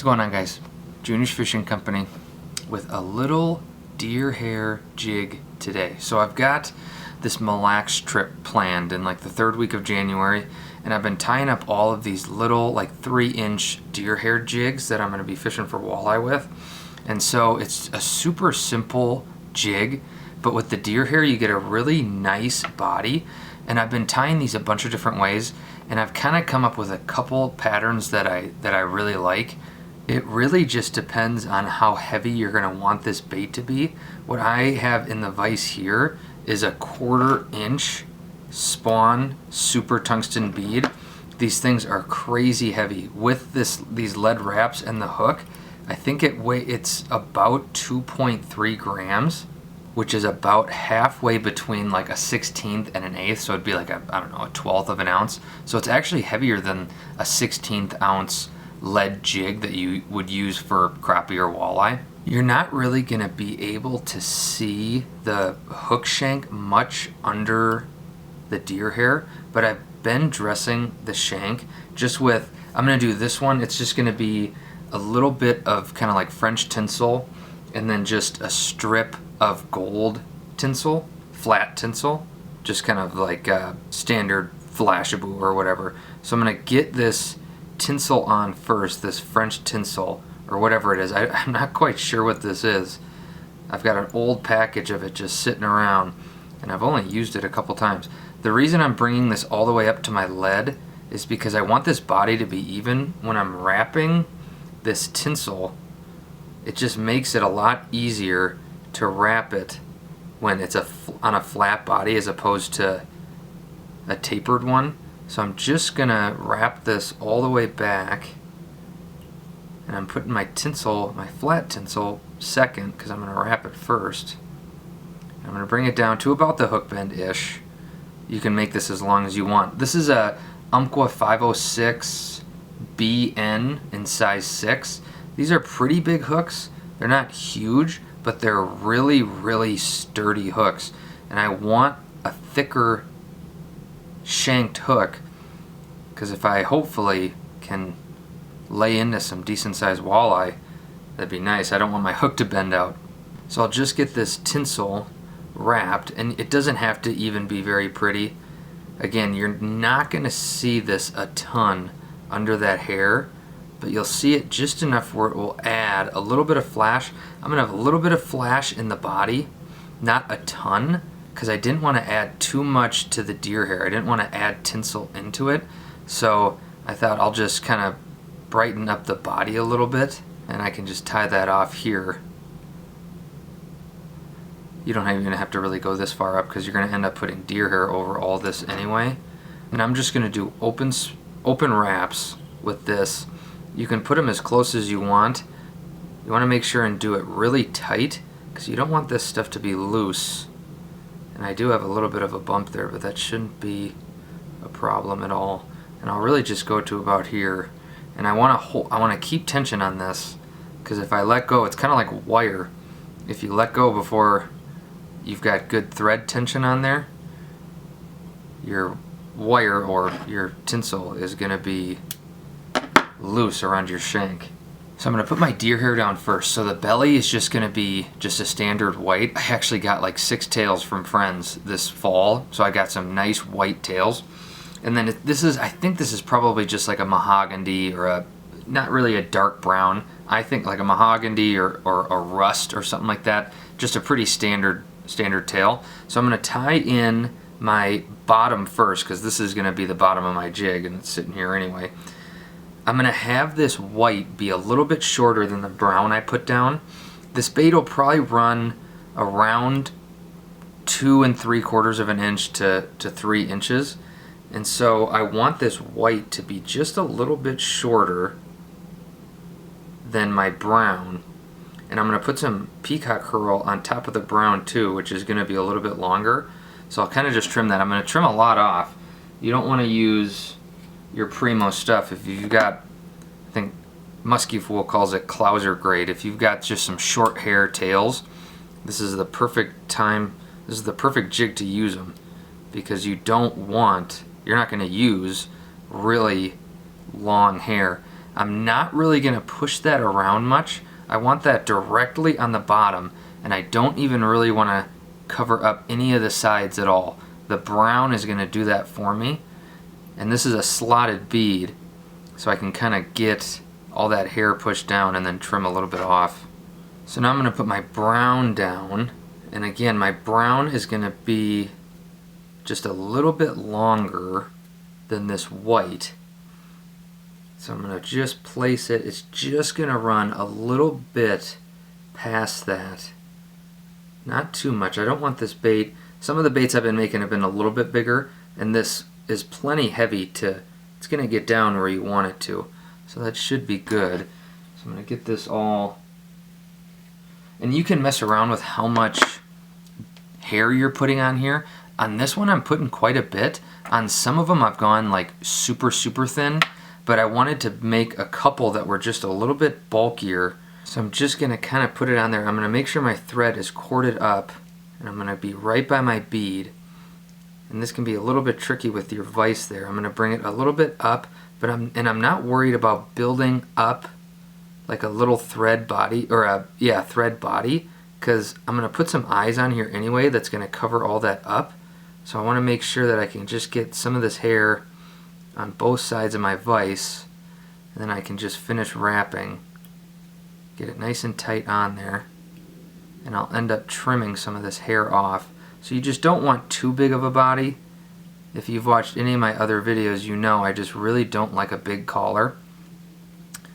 What's going on, guys? Junior's Fishing Company with a little deer hair jig today. So I've got this Mille Lacs trip planned in like the third week of January, and I've been tying up all of these little like 3-inch deer hair jigs that I'm going to be fishing for walleye with. And so it's a super simple jig, but with the deer hair you get a really nice body. And I've been tying these a bunch of different ways, and I've kind of come up with a couple patterns that I really like. It really just depends on how heavy you're going to want this bait to be. What I have in the vise here is a 1/4 inch Spawn super tungsten bead. These things are crazy heavy. With these lead wraps and the hook, I think it's about 2.3 grams, which is about halfway between like a 1/16 and an 1/8, so it'd be like a 1/12 of an ounce. So it's actually heavier than a 1/16 ounce lead jig that you would use for crappie or walleye. You're not really going to be able to see the hook shank much under the deer hair, but I've been dressing the shank just with, I'm going to do this one, it's just going to be a little bit of kind of like French tinsel and then just a strip of gold tinsel, flat tinsel, just kind of like a standard flashabou or whatever. So I'm going to get this tinsel on first, this French tinsel or whatever it is. I'm not quite sure what this is. I've got an old package of it just sitting around, and I've only used it a couple times. The reason I'm bringing this all the way up to my lead is because I want this body to be even. When I'm wrapping this tinsel, it just makes it a lot easier to wrap it when it's on a flat body as opposed to a tapered one. So I'm just gonna wrap this all the way back, and I'm putting my tinsel, my flat tinsel, second because I'm gonna wrap it first. I'm gonna bring it down to about the hook bend-ish. You can make this as long as you want. This is a Umpqua 506 BN in size 6. These are pretty big hooks. They're not huge, but they're really, really sturdy hooks. And I want a thicker shanked hook, because if I hopefully can lay into some decent sized walleye, that'd be nice. I don't want my hook to bend out. So I'll just get this tinsel wrapped, and it doesn't have to even be very pretty. Again, you're not going to see this a ton under that hair, but you'll see it just enough where it will add a little bit of flash. I'm going to have a little bit of flash in the body, not a ton, because I didn't want to add too much to the deer hair. I didn't want to add tinsel into it, so I thought I'll just kind of brighten up the body a little bit, and I can just tie that off here. You don't even have to really go this far up because you're going to end up putting deer hair over all this anyway. And I'm just going to do open wraps with this. You can put them as close as you want. You want to make sure and do it really tight because you don't want this stuff to be loose. And I do have a little bit of a bump there, but that shouldn't be a problem at all. And I'll really just go to about here. And I want to keep tension on this, because if I let go, it's kind of like wire. If you let go before you've got good thread tension on there, your wire or your tinsel is going to be loose around your shank. So I'm going to put my deer hair down first. So the belly is just going to be just a standard white. I actually got like 6 tails from friends this fall, so I got some nice white tails. And then I think this is probably just like a mahogany or not really a dark brown. I think like a mahogany or a rust or something like that. Just a pretty standard tail. So I'm going to tie in my bottom first, because this is going to be the bottom of my jig and it's sitting here anyway. I'm going to have this white be a little bit shorter than the brown I put down. This bait will probably run around 2 3/4 of an inch to 3 inches. And so I want this white to be just a little bit shorter than my brown. And I'm going to put some peacock herl on top of the brown too, which is going to be a little bit longer. So I'll kind of just trim that. I'm going to trim a lot off. You don't want to use your primo stuff if you've got, I think Musky Fool calls it clouser grade. If you've got just some short hair tails, this is the perfect time, this is the perfect jig to use them, because you're not going to use really long hair. I'm not really going to push that around much. I want that directly on the bottom, and I don't even really want to cover up any of the sides at all. The brown is going to do that for me. And this is a slotted bead, so I can kind of get all that hair pushed down and then trim a little bit off. So now I'm going to put my brown down, and again, my brown is going to be just a little bit longer than this white. So I'm going to just place it. It's just going to run a little bit past that. Not too much. I don't want this bait. Some of the baits I've been making have been a little bit bigger, and this is plenty heavy to, it's going to get down where you want it to. So that should be good. So I'm going to get this all, and you can mess around with how much hair you're putting on here. On this one I'm putting quite a bit. On some of them I've gone like super thin, but I wanted to make a couple that were just a little bit bulkier. So I'm just going to kind of put it on there. I'm going to make sure my thread is corded up, and I'm going to be right by my bead. And this can be a little bit tricky with your vise there. I'm going to bring it a little bit up, but I'm not worried about building up like a little thread body, or a thread body, because I'm going to put some eyes on here anyway that's going to cover all that up. So I want to make sure that I can just get some of this hair on both sides of my vise, and then I can just finish wrapping. Get it nice and tight on there, and I'll end up trimming some of this hair off. So you just don't want too big of a body. If you've watched any of my other videos, you know I just really don't like a big collar.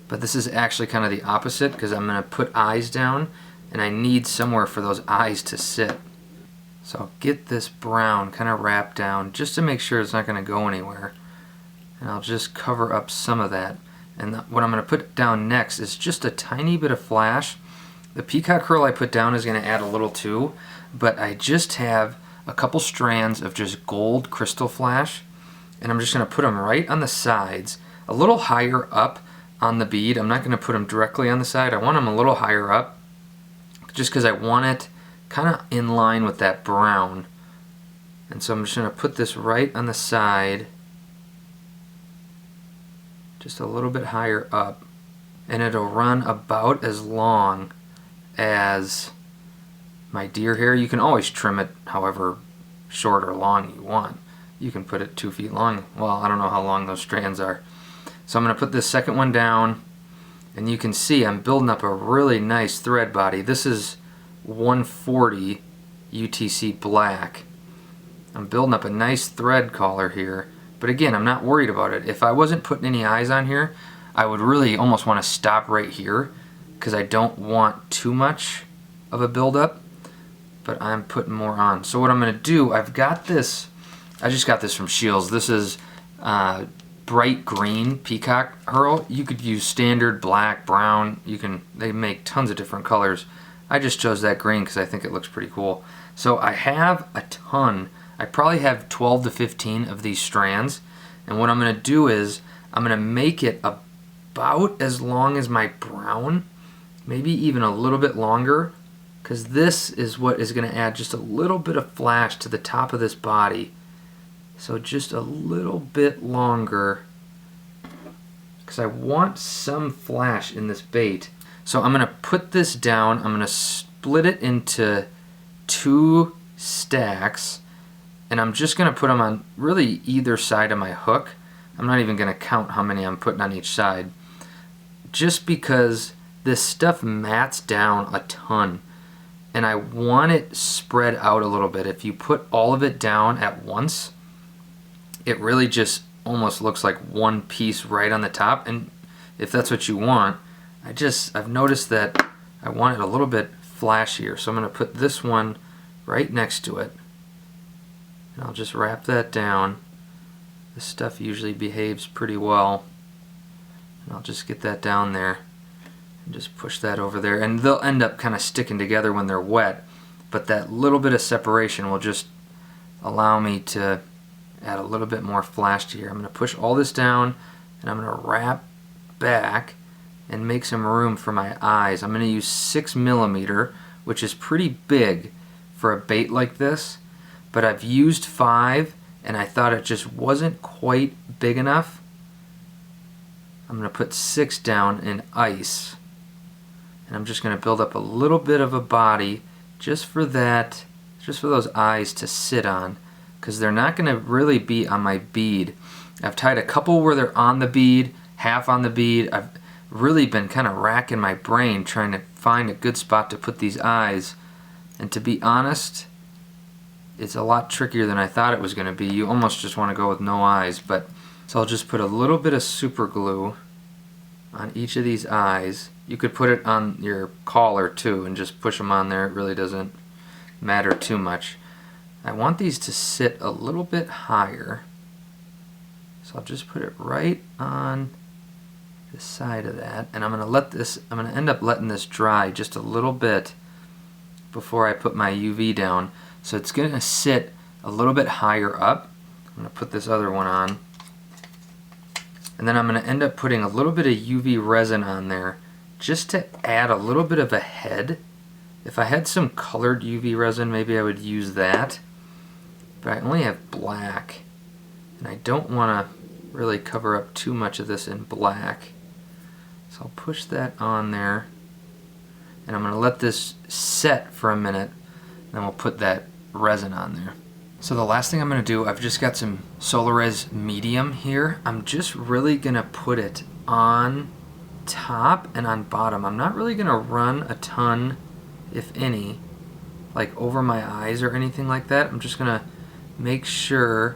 But this is actually kind of the opposite, because I'm going to put eyes down, and I need somewhere for those eyes to sit. So I'll get this brown kind of wrapped down just to make sure it's not going to go anywhere. And I'll just cover up some of that. And what I'm going to put down next is just a tiny bit of flash. The peacock herl I put down is going to add a little too, but I just have a couple strands of just gold crystal flash, and I'm just going to put them right on the sides, a little higher up on the bead. I'm not going to put them directly on the side. I want them a little higher up, just because I want it kind of in line with that brown. And so I'm just going to put this right on the side, just a little bit higher up, and it'll run about as long as my deer hair. You can always trim it however short or long you want. You can put it 2 feet long. Well, I don't know how long those strands are. So I'm going to put this second one down, and you can see I'm building up a really nice thread body. This is 140 UTC black. I'm building up a nice thread collar here, but again, I'm not worried about it. If I wasn't putting any eyes on here, I would really almost want to stop right here, because I don't want too much of a buildup, but I'm putting more on. So what I'm going to do, I've got this, I just got this from Shields. This is bright green peacock herl. You could use standard black, brown. They make tons of different colors. I just chose that green because I think it looks pretty cool. So I have a ton. I probably have 12 to 15 of these strands, and what I'm going to do is I'm going to make it about as long as my brown, maybe even a little bit longer, because this is what is going to add just a little bit of flash to the top of this body. So just a little bit longer, because I want some flash in this bait. So I'm going to put this down. I'm going to split it into 2 stacks, and I'm just going to put them on really either side of my hook. I'm not even going to count how many I'm putting on each side, just because this stuff mats down a ton, and I want it spread out a little bit. If you put all of it down at once, it really just almost looks like one piece right on the top. And if that's what you want, I've noticed that I want it a little bit flashier. So I'm going to put this one right next to it, and I'll just wrap that down. This stuff usually behaves pretty well, and I'll just get that down there and just push that over there, and they'll end up kind of sticking together when they're wet, but that little bit of separation will just allow me to add a little bit more flash to here. I'm going to push all this down, and I'm going to wrap back and make some room for my eyes. I'm going to use 6mm, which is pretty big for a bait like this, but I've used 5, and I thought it just wasn't quite big enough. I'm going to put 6 down in ice. And I'm just going to build up a little bit of a body just for that, just for those eyes to sit on, because they're not going to really be on my bead. I've tied a couple where they're on the bead, half on the bead. I've really been kind of racking my brain trying to find a good spot to put these eyes. And to be honest, it's a lot trickier than I thought it was going to be. You almost just want to go with no eyes, but so I'll just put a little bit of super glue on each of these eyes. You could put it on your collar too and just push them on there. It really doesn't matter too much. I want these to sit a little bit higher, so I'll just put it right on the side of that, and I'm going to end up letting this dry just a little bit before I put my UV down. So it's going to sit a little bit higher up. I'm going to put this other one on, and then I'm going to end up putting a little bit of UV resin on there just to add a little bit of a head. If I had some colored UV resin, maybe I would use that, but I only have black, and I don't want to really cover up too much of this in black. So I'll push that on there, and I'm going to let this set for a minute, and then we'll put that resin on there. So the last thing I'm going to do, I've just got some solarez medium here. I'm just really going to put it on top and on bottom. I'm not really going to run a ton, if any, like over my eyes or anything like that. I'm just going to make sure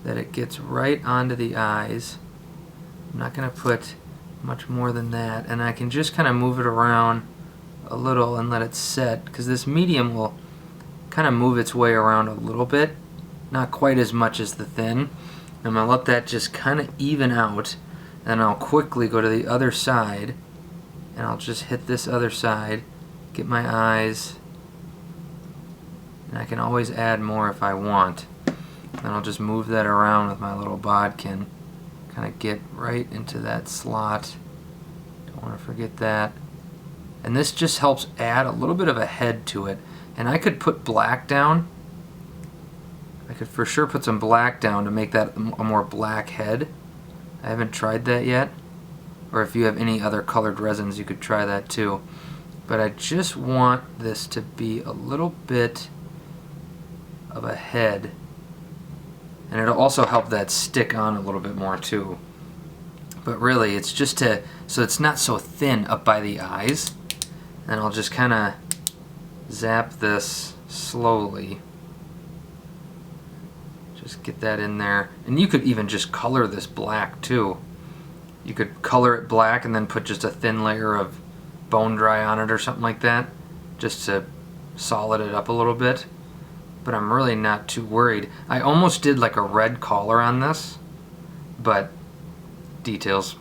that it gets right onto the eyes. I'm not going to put much more than that, and I can just kind of move it around a little and let it set, because this medium will kind of move its way around a little bit, not quite as much as the thin. I'm going to let that just kind of even out, and I'll quickly go to the other side, and I'll just hit this other side, get my eyes, and I can always add more if I want. Then I'll just move that around with my little bodkin, kind of get right into that slot. Don't want to forget that. And this just helps add a little bit of a head to it. And I could put black down. I could for sure put some black down to make that a more black head. I haven't tried that yet. Or if you have any other colored resins, you could try that too. But I just want this to be a little bit of a head. And it'll also help that stick on a little bit more too. But really, it's just to, so it's not so thin up by the eyes. And I'll just kind of zap this slowly. Just get that in there. And you could even just color this black too. You could color it black and then put just a thin layer of bone dry on it or something like that, just to solid it up a little bit. But I'm really not too worried. I almost did like a red collar on this, but details.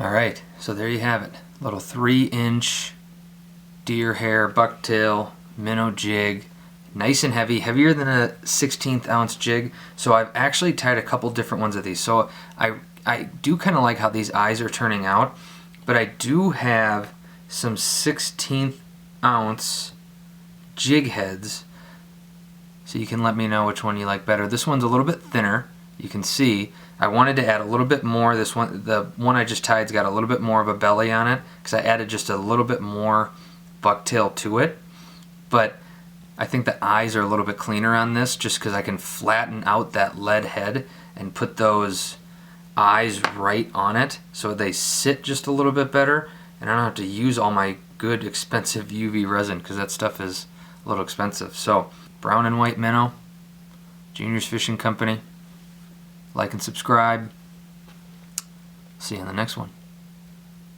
Alright, so there you have it. Little 3-inch deer hair bucktail minnow jig. Nice and heavy, heavier than a 1/16 ounce jig. So I've actually tied a couple different ones of these. So I do kind of like how these eyes are turning out, but I do have some 1/16 ounce jig heads. So you can let me know which one you like better. This one's a little bit thinner. You can see I wanted to add a little bit more. This one, the one I just tied's got a little bit more of a belly on it because I added just a little bit more bucktail to it. But I think the eyes are a little bit cleaner on this just because I can flatten out that lead head and put those eyes right on it so they sit just a little bit better, and I don't have to use all my good expensive UV resin because that stuff is a little expensive. So brown and white minnow, Junior's Fishing Company. Like and subscribe. See you on the next one.